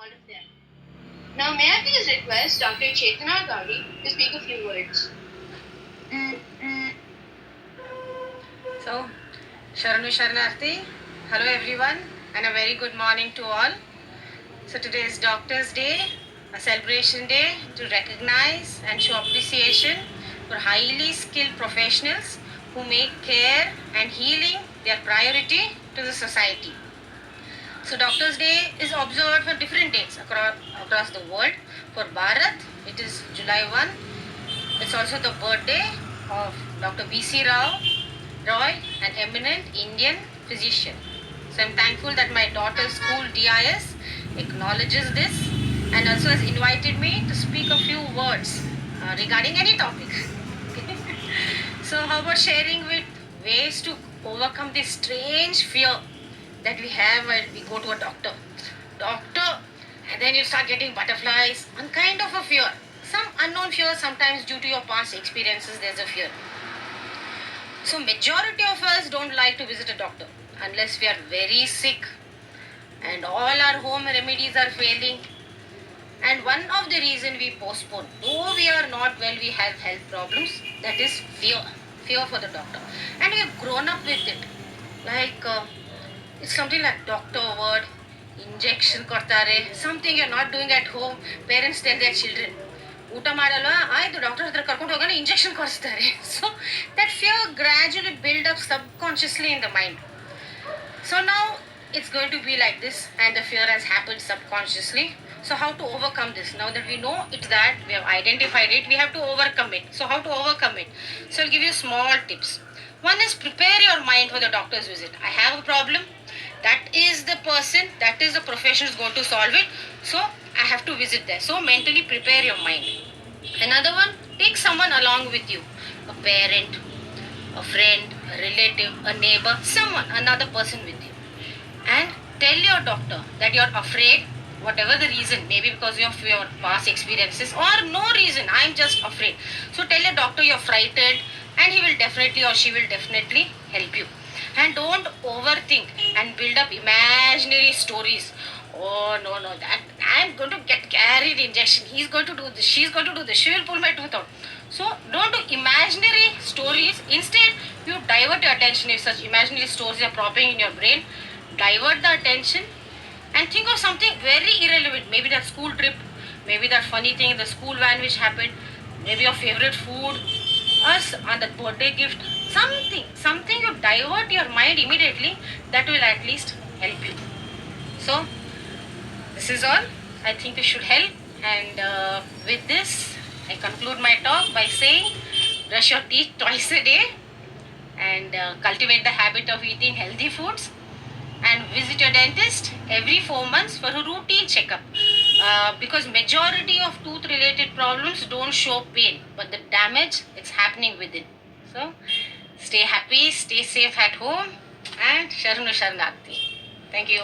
all of them. Now, may I please request Dr. Chetana Gowdy to speak a few words? So, Sharanu Sharanarthi, hello everyone, and a very good morning to all. So, today is Doctor's Day, a celebration day to recognize and show appreciation for highly skilled professionals who make care and healing their priority to the society. So, Doctor's Day is observed for different dates across the world. For Bharat, it is July 1. It's also the birthday of Dr. B.C. Rao Roy, an eminent Indian physician. So I'm thankful that my daughter's school DIS acknowledges this and also has invited me to speak a few words regarding any topic. So how about sharing with ways to overcome this strange fear that we have when we go to a doctor, and then you start getting butterflies, and kind of a fear, some unknown fear. Sometimes due to your past experiences there's a fear. So majority of us don't like to visit a doctor unless we are very sick and all our home remedies are failing. And one of the reason we postpone, though we are not well, we have health problems, that is fear. Fear for the doctor. And we have grown up with it. Like it's something like doctor word, injection kortare, something you're not doing at home. Parents tell their children, ಊಟ ಮಾಡಲ್ವಾ ಆಯ್ತು doctor ಹತ್ರ ಕರ್ಕೊಂಡು ಹೋಗೋಣ injection ಕೊಡಿಸ್ತಾರೆ. So that fear gradually build up subconsciously in the mind. So now it's going to be like this, and the fear has happened subconsciously. So how to overcome this? Now that we know it's that, we have identified it, we have to overcome it. So how to overcome it? So I'll give you small tips. One is prepare your mind for the doctor's visit. I have a problem. That is the person, that is the profession is going to solve it. So I have to visit there. So mentally prepare your mind. Another one, take someone along with you. A parent, a friend, a relative, a neighbor, someone, another person with you. And tell your doctor that you're afraid, whatever the reason, maybe because of your past experiences or no reason, I'm just afraid. So tell your doctor you're frightened, and he will definitely or she will definitely help you. And don't overthink and build up imaginary stories. Oh no, no, that I'm going to get carried injection, he's going to do this, she's going to do this, she will pull my tooth out. So don't do imaginary stories. Instead, you divert your attention. If such imaginary stories are popping in your brain, divert the attention and think of something very irrelevant. Maybe that school trip, maybe that funny thing in the school van which happened, maybe your favorite food, or that birthday gift. Something you divert your mind immediately, that will at least help you. So this is all. I think this should help. And with this, I conclude my talk by saying brush your teeth twice a day and cultivate the habit of eating healthy foods and visit your dentist every 4 months for a routine checkup. Because majority of tooth related problems don't show pain, but the damage it's happening within. So stay happy, stay safe at home, and Sharanu Sharanarthi. Thank you.